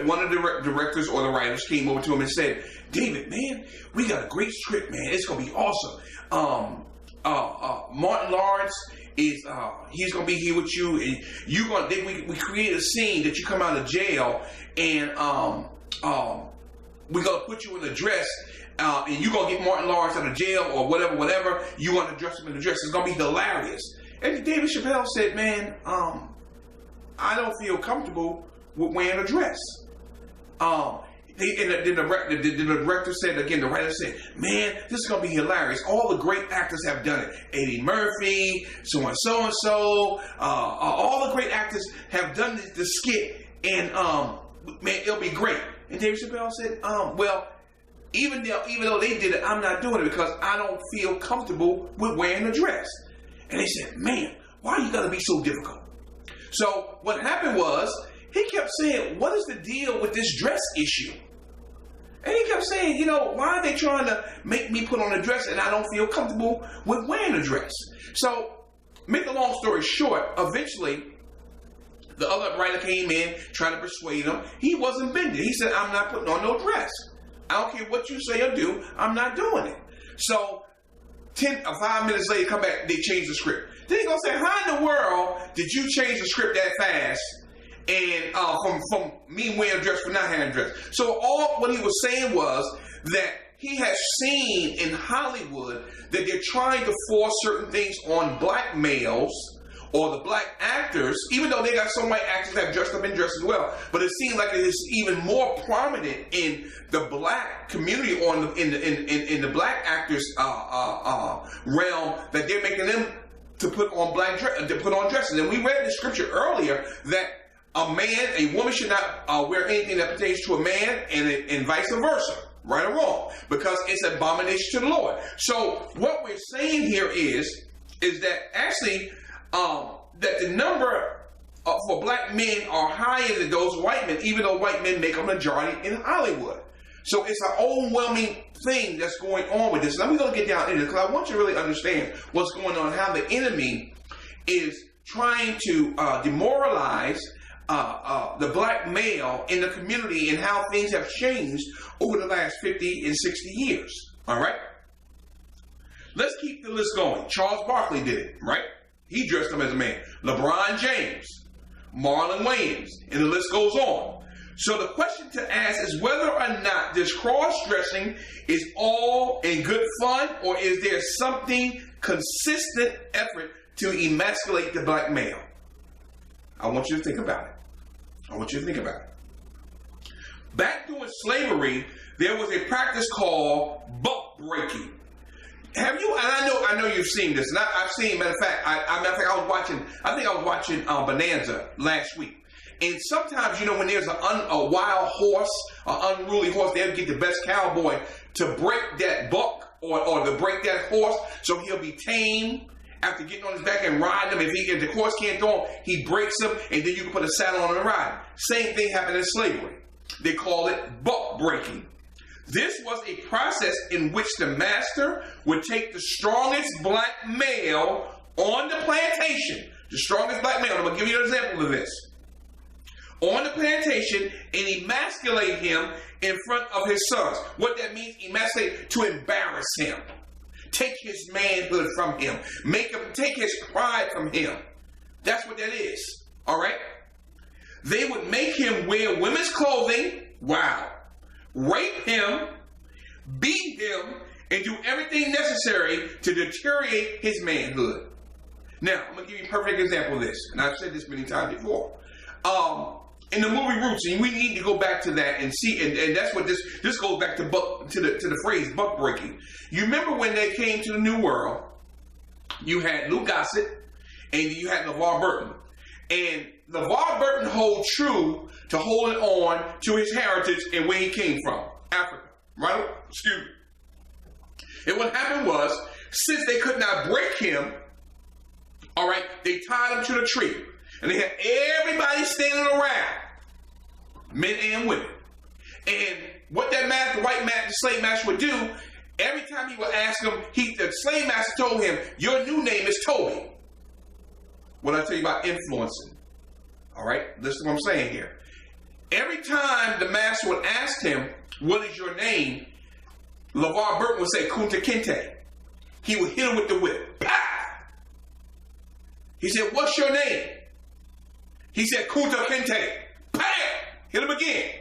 One of the directors or the writers came over to him and said, David, man, we got a great script, man. It's going to be awesome. Martin Lawrence is, he's going to be here with you, and you're going to, we create a scene that you come out of jail, and we're going to put you in a dress, and you're going to get Martin Lawrence out of jail or whatever. You're going to dress him in a dress. It's going to be hilarious. And David Chappelle said, man, I don't feel comfortable with wearing a dress. The director said, again, the writer said, man, this is going to be hilarious. All the great actors have done it. Eddie Murphy, so-and-so, all the great actors have done the skit, and man, it'll be great. And David Chappelle said, well, even though they did it, I'm not doing it because I don't feel comfortable with wearing a dress. And they said, man, why you got to be so difficult? So what happened was, he kept saying, what is the deal with this dress issue? And he kept saying, you know, why are they trying to make me put on a dress and I don't feel comfortable with wearing a dress? So, make a long story short, eventually, the other writer came in trying to persuade him. He wasn't bending. He said, I'm not putting on no dress. I don't care what you say or do, I'm not doing it. So, 5 minutes later, come back, they changed the script. Then he's going to say, how in the world did you change the script that fast? And from me wearing a dress for not having a dress. So all what he was saying was that he has seen in Hollywood that they're trying to force certain things on black males or the black actors, even though they got some white actors that have dressed up in dress as well. But it seems like it is even more prominent in the black community or in the black actors realm that they're making them to put on dresses. And we read the scripture earlier that a woman should not wear anything that pertains to a man, and vice versa, right or wrong, because it's an abomination to the Lord. So what we're saying here is that actually that the number for black men are higher than those white men, even though white men make a majority in Hollywood. So it's an overwhelming thing that's going on with this. Now we're going to get down into it because I want you to really understand what's going on, how the enemy is trying to demoralize the black male in the community and how things have changed over the last 50 and 60 years. All right? Let's keep the list going. Charles Barkley did it, right? He dressed him as a man. LeBron James, Marlon Wayans, and the list goes on. So the question to ask is whether or not this cross-dressing is all in good fun, or is there something consistent effort to emasculate the black male? I want you to think about it. Back during slavery, there was a practice called buck breaking. Have you? And I know you've seen this. And I've seen. Matter of fact, I was watching Bonanza last week. And sometimes, you know, when there's a wild horse, an unruly horse, they'll get the best cowboy to break that buck or to break that horse so he'll be tamed. After getting on his back and riding him, if the horse can't throw him, he breaks him, and then you can put a saddle on him and ride. Same thing happened in slavery. They call it buck breaking. This was a process in which the master would take the strongest black male on the plantation, the strongest black male. I'm going to give you an example of this. On the plantation, and emasculate him in front of his sons. What that means, emasculate, to embarrass him. Take his manhood from him. Take his pride from him. That's what that is. All right? They would make him wear women's clothing. Wow. Rape him, beat him, and do everything necessary to deteriorate his manhood. Now, I'm going to give you a perfect example of this. And I've said this many times before. In the movie Roots, and we need to go back to that and see, and that's what this goes back to the phrase buck breaking. You remember when they came to the New World, you had Lou Gossett and you had LeVar Burton. And LeVar Burton held true to holding on to his heritage and where he came from, Africa, right? Excuse me. And what happened was, since they could not break him, all right, they tied him to the tree. And they had everybody standing around, men and women. And what that the slave master would do, every time he would ask him, the slave master told him, your new name is Toby. What I tell you about influencing. All right, listen to what I'm saying here. Every time the master would ask him, what is your name? LeVar Burton would say, Kunta Kinte. He would hit him with the whip. Pow! He said, what's your name? He said, Kunta Kinte. Pow! Hit him again.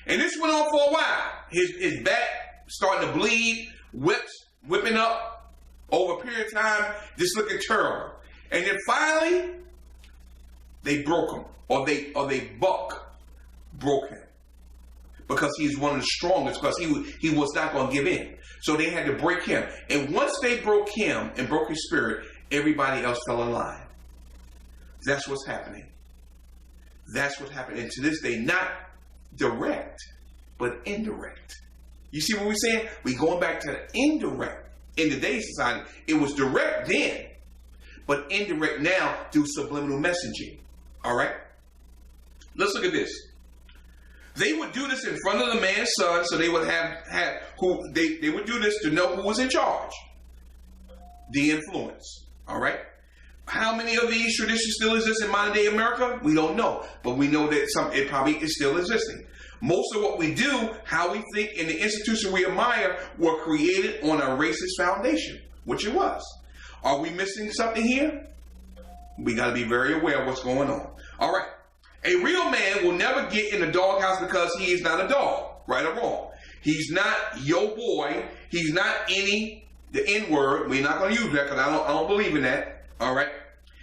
And this went on for a while. His back starting to bleed, whipping up over a period of time, just looking terrible. And then finally, they broke him, or Buck broke him, because he's one of the strongest, because he was not going to give in. So they had to break him. And once they broke him and broke his spirit, everybody else fell in line. That's what's happening. That's what's happening. And to this day, not direct, but indirect. You see what we're saying? We're going back to the indirect. In today's society, it was direct then, but indirect now through subliminal messaging. All right? Let's look at this. They would do this in front of the man's son, so they would have who they would do this to know who was in charge. The influence. All right? How many of these traditions still exist in modern day America? We don't know, but we know that it probably is still existing. Most of what we do, how we think, and the institution we admire were created on a racist foundation, which it was. Are we missing something here? We got to be very aware of what's going on. All right. A real man will never get in the doghouse because he is not a dog, right or wrong. He's not yo boy. He's not the N-word. We're not going to use that because I don't believe in that. All right.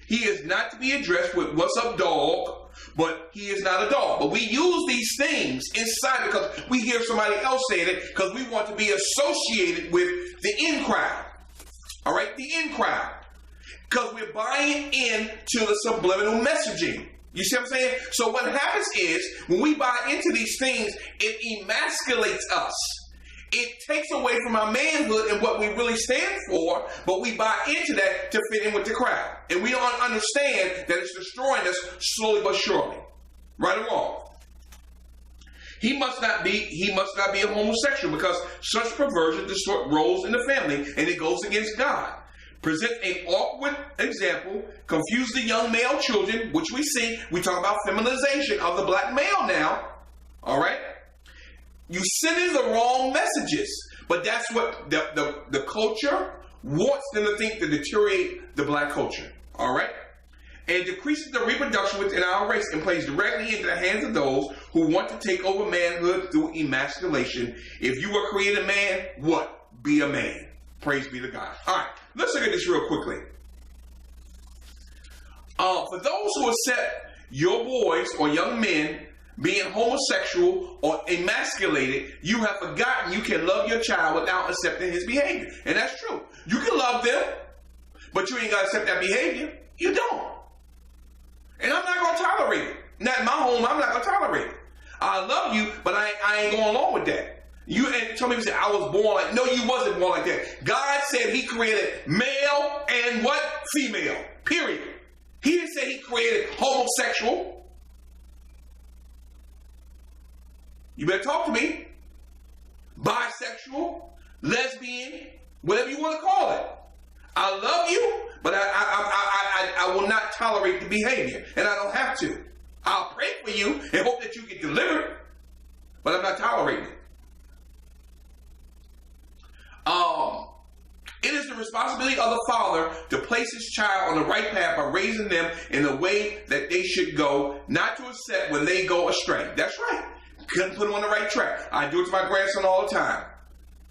He is not to be addressed with "What's up, dog?" But he is not a dog. But we use these things inside because we hear somebody else saying it because we want to be associated with the in crowd. All right, the in crowd. Because we're buying into the subliminal messaging. You see what I'm saying? So what happens is when we buy into these things, it emasculates us. It takes away from our manhood and what we really stand for, but we buy into that to fit in with the crowd. And we don't understand that it's destroying us slowly but surely. Right or wrong? He must not be a homosexual because such perversion distorts roles in the family and it goes against God. Present an awkward example, confuse the young male children, which we see. We talk about feminization of the black male now. All right? You send in the wrong messages, but that's what the culture wants them to think to deteriorate the black culture. All right? And decreases the reproduction within our race and plays directly into the hands of those who want to take over manhood through emasculation. If you were created man, what? Be a man. Praise be to God. All right, let's look at this real quickly. For those who accept your boys or young men being homosexual or emasculated, you have forgotten you can love your child without accepting his behavior. And that's true. You can love them, but you ain't got to accept that behavior. You don't. And I'm not going to tolerate it. Not in my home, I'm not going to tolerate it. I love you, but I ain't going along with that. You and some people say, I was born like, no, you wasn't born like that. God said he created male and what? Female. Period. He didn't say he created homosexual. You better talk to me. Bisexual, lesbian, whatever you want to call it. I love you, but I will not tolerate the behavior, and I don't have to. I'll pray for you and hope that you get delivered, but I'm not tolerating it. It is the responsibility of the father to place his child on the right path by raising them in the way that they should go, not to accept when they go astray. That's right. Couldn't put him on the right track. I do it to my grandson all the time.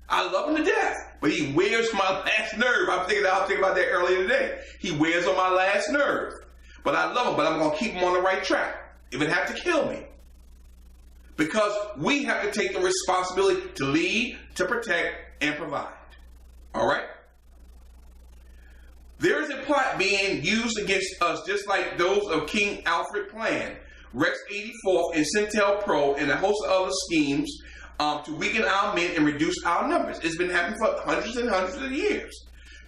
I love him to death, but he wears my last nerve. I was thinking about that earlier today. He wears on my last nerve. But I love him, but I'm going to keep him on the right track. If it have to kill me. Because we have to take the responsibility to lead, to protect, and provide. All right? There is a plot being used against us, just like those of King Alfred Plan, Rex 84th, and Centel Pro, and a host of other schemes to weaken our men and reduce our numbers. It's been happening for hundreds and hundreds of years.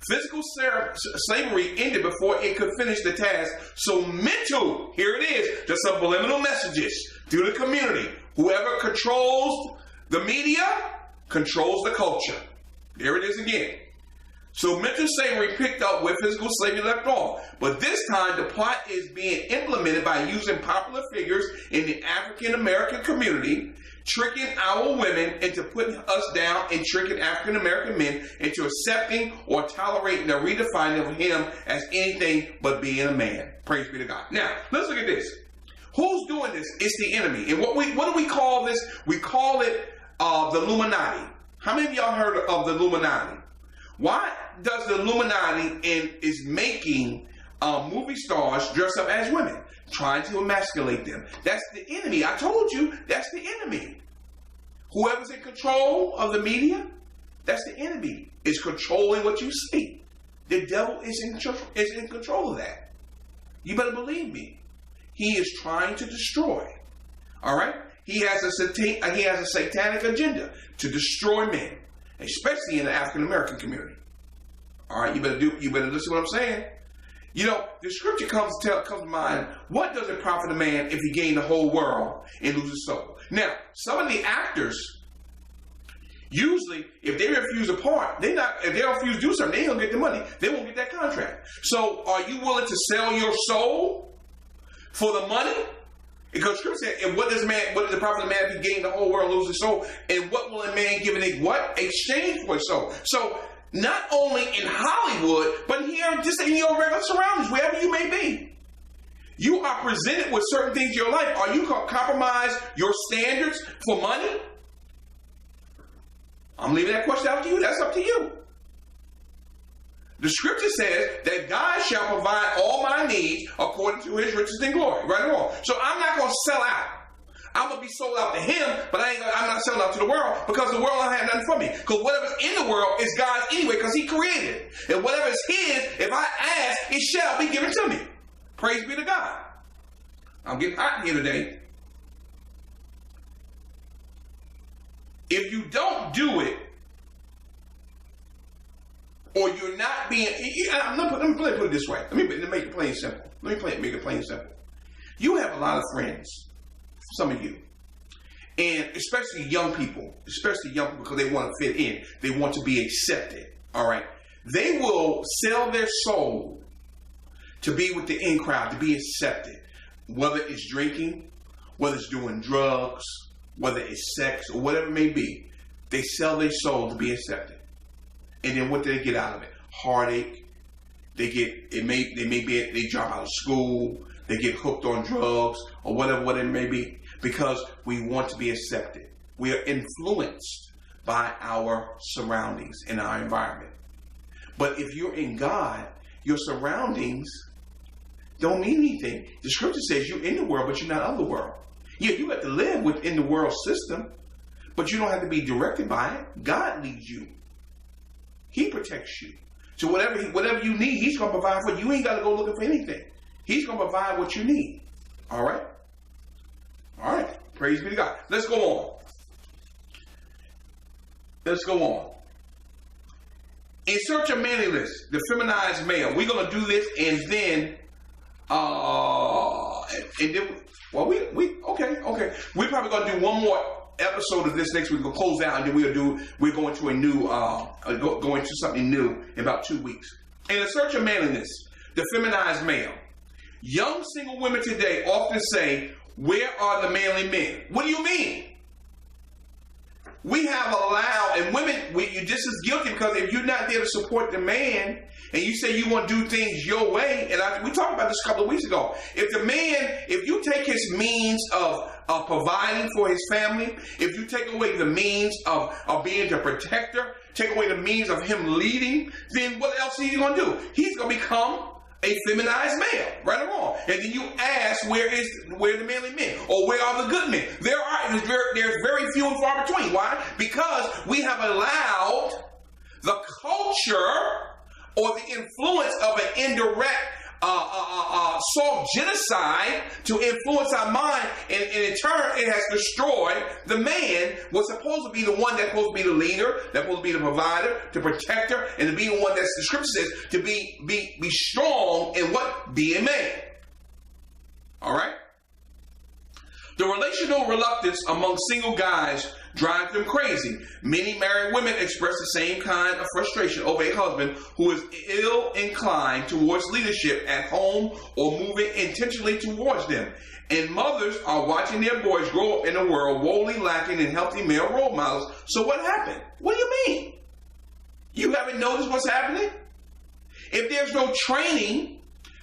Physical slavery ended before it could finish the task. So mental, here it is, the subliminal messages through the community. Whoever controls the media controls the culture. There it is again. So mental slavery picked up where physical slavery left off. But this time, the plot is being implemented by using popular figures in the African American community, tricking our women into putting us down and tricking African American men into accepting or tolerating the redefining of him as anything but being a man. Praise be to God. Now, let's look at this. Who's doing this? It's the enemy. And what do we call this? We call it the Illuminati. How many of y'all heard of the Illuminati? Why does the Illuminati is making movie stars dress up as women, trying to emasculate them? That's the enemy. I told you, that's the enemy. Whoever's in control of the media, that's the enemy. Is controlling what you see. The devil is in control of that. You better believe me. He is trying to destroy. All right? He has a satanic agenda to destroy men, especially in the African American community. All right, you better listen to what I'm saying. You know, the scripture comes to mind. What does it profit a man if he gain the whole world and lose his soul? Now, some of the actors, usually, if they refuse a part, if they don't refuse to do something, they don't get the money. They won't get that contract. So, are you willing to sell your soul for the money? Because scripture said, and what does the profit of man if he gain the whole world and lose his soul? And what will a man give in exchange for his soul? So, not only in Hollywood, but here, just in your regular surroundings, wherever you may be. You are presented with certain things in your life. Are you going to compromise your standards for money? I'm leaving that question out to you. That's up to you. The scripture says that God shall provide all my needs according to his riches and glory. Right or wrong? So I'm not going to sell out. I'm going to be sold out to him, but I'm not selling out to the world because the world don't have nothing for me. Because whatever's in the world is God's anyway because he created it. And whatever is his, if I ask, it shall be given to me. Praise be to God. I'm getting hot here today. If you don't do it, or you're not being, let me put it this way. Let me make it plain simple. Make it plain simple. You have a lot of friends, some of you, and especially young people, because they want to fit in. They want to be accepted. All right. They will sell their soul to be with the in crowd, to be accepted. Whether it's drinking, whether it's doing drugs, whether it's sex, or whatever it may be, they sell their soul to be accepted. And then what do they get out of it? Heartache. They drop out of school. They get hooked on drugs or whatever it may be because we want to be accepted. We are influenced by our surroundings and our environment. But if you're in God, your surroundings don't mean anything. The scripture says you're in the world, but you're not of the world. Yeah, you have to live within the world system, but you don't have to be directed by it. God leads you. He protects you. So whatever you need, he's going to provide for you. You ain't got to go looking for anything. He's going to provide what you need. All right? All right. Praise be to God. Let's go on. In search of manliness, the feminized male. We're going to do this and then okay. We're probably going to do one more episode of this next week. We'll close out and then we're going to a new go into something new in about 2 weeks. In the search of manliness, the feminized male. Young single women today often say, "Where are the manly men?" What do you mean? We have allowed, and women, you're just as guilty because if you're not there to support the man and you say you want to do things your way, and we talked about this a couple of weeks ago. If you take his means of providing for his family, if you take away the means of being the protector, take away the means of him leading, then what else is he going to do? He's going to become a feminized male, right or wrong. And then you ask, where are the manly men? Or where are the good men? There's very few and far between. Why? Because we have allowed the culture or the influence of an indirect soft genocide to influence our mind, and in turn it has destroyed the man was supposed to be the one that's supposed to be the leader, that's supposed to be the provider, the protector, and to be the one that's the scripture says to be strong in what? Be a man. All right. The relational reluctance among single guys drives them crazy. Many married women express the same kind of frustration over a husband who is ill-inclined towards leadership at home or moving intentionally towards them. And mothers are watching their boys grow up in a world woefully lacking in healthy male role models. So what happened? What do you mean? You haven't noticed what's happening? If there's no training,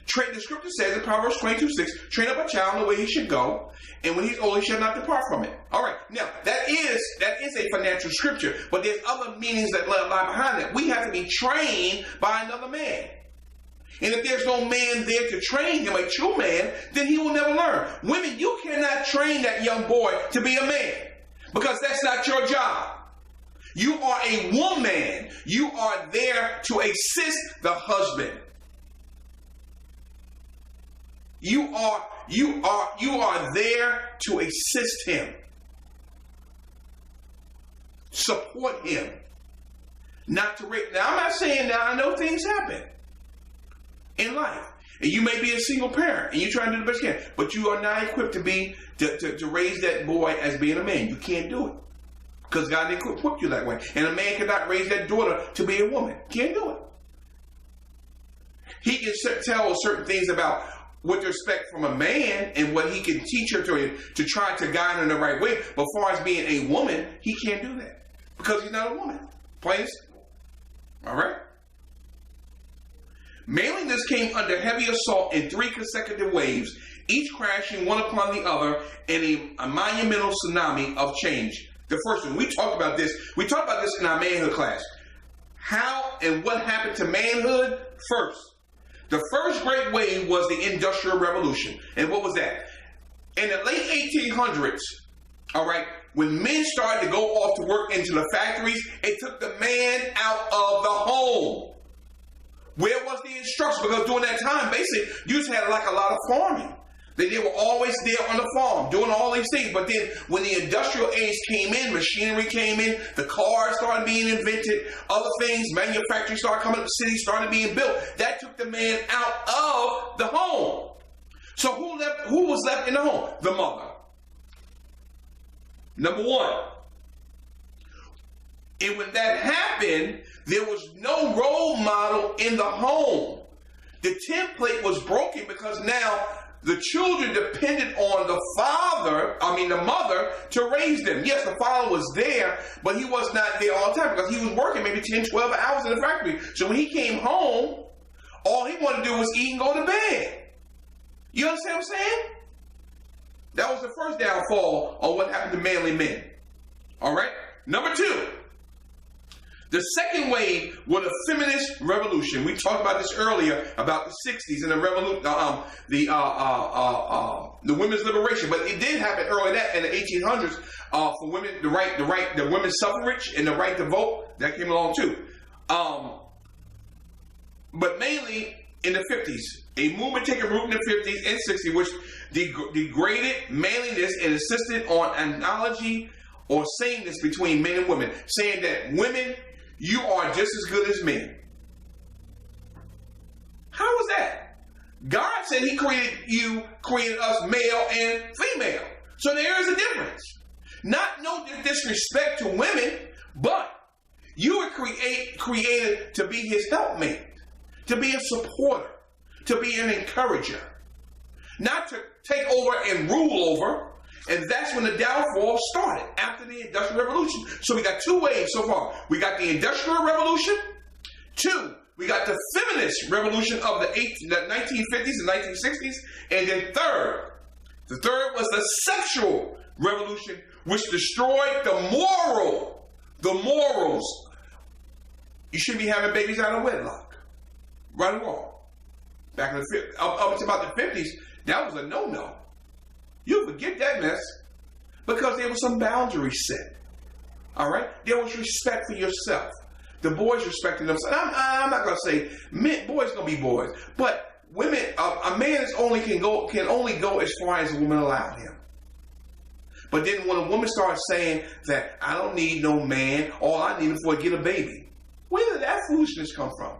the scripture says in Proverbs 22:6, train up a child in the way he should go, and when he's old, he shall not depart from it. All right. Now, that is a financial scripture, but there's other meanings that lie behind that. We have to be trained by another man. And if there's no man there to train him, a true man, then he will never learn. Women, you cannot train that young boy to be a man because that's not your job. You are a woman. You are there to assist the husband. You are there to assist him. Support him. Not to rape. Now, I'm not saying that I know things happen in life. And you may be a single parent and you're trying to do the best you can, but you are not equipped to raise that boy as being a man. You can't do it. Because God didn't equip you that way. And a man cannot raise that daughter to be a woman. Can't do it. He can tell certain things about with respect from a man and what he can teach her to try to guide her in the right way. But as far as being a woman, he can't do that. Because he's not a woman. Plain and simple. All right? Manliness came under heavy assault in 3 consecutive waves, each crashing one upon the other in a monumental tsunami of change. The first one, we talked about this in our manhood class. How and what happened to manhood first? The first great wave was the Industrial Revolution. And what was that? In the late 1800s, all right, when men started to go off to work into the factories, it took the man out of the home. Where was the instruction? Because during that time, basically, you just had like a lot of farming. They were always there on the farm doing all these things. But then when the industrial age came in, machinery came in, the cars started being invented, other things, manufacturing started coming up, cities started being built. That took the man out of the home. So who was left in the home? The mother. Number one. And when that happened, there was no role model in the home. The template was broken because now the children depended on the mother, to raise them. Yes, the father was there, but he was not there all the time because he was working maybe 10, 12 hours in the factory. So when he came home, all he wanted to do was eat and go to bed. You understand what I'm saying? That was the first downfall on what happened to manly men. All right? Number 2. The second wave was the feminist revolution. We talked about this earlier about the 60s and the women's liberation, but it did happen earlier that in the 1800s for women, the women's suffrage and the right to vote that came along too. But mainly in the 50s, a movement taking root in the 50s and 60s, which degraded manliness and insisted on analogy or sameness between men and women, saying that women, you are just as good as men. How was that? God said he created us male and female. So there is a difference. Not no disrespect to women, but you were created to be his helpmate, to be a supporter, to be an encourager, not to take over and rule over. And that's when the downfall started, after the Industrial Revolution. So we got 2 waves so far. We got the Industrial Revolution. 2, we got the feminist revolution of the 1950s and 1960s. And then the third was the sexual revolution, which destroyed the morals. You shouldn't be having babies out of wedlock. Right or wrong. Back in the up to about the 50s, that was a no-no. You forget that mess because there was some boundaries set. All right? There was respect for yourself. The boys respected themselves. I'm not going to say boys going to be boys, but women, a man can only go as far as a woman allowed him. But then when a woman starts saying that I don't need no man, all I need is for to get a baby, where did that foolishness come from?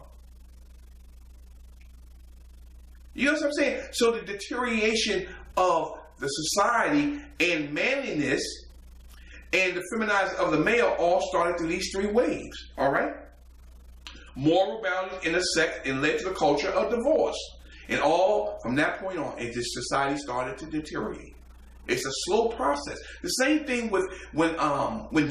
You know what I'm saying? So the deterioration of the society, and manliness and the feminizing of the male all started through these three waves. All right? Moral values intersect and led to the culture of divorce. And all from that point on, this society started to deteriorate. It's a slow process. The same thing with when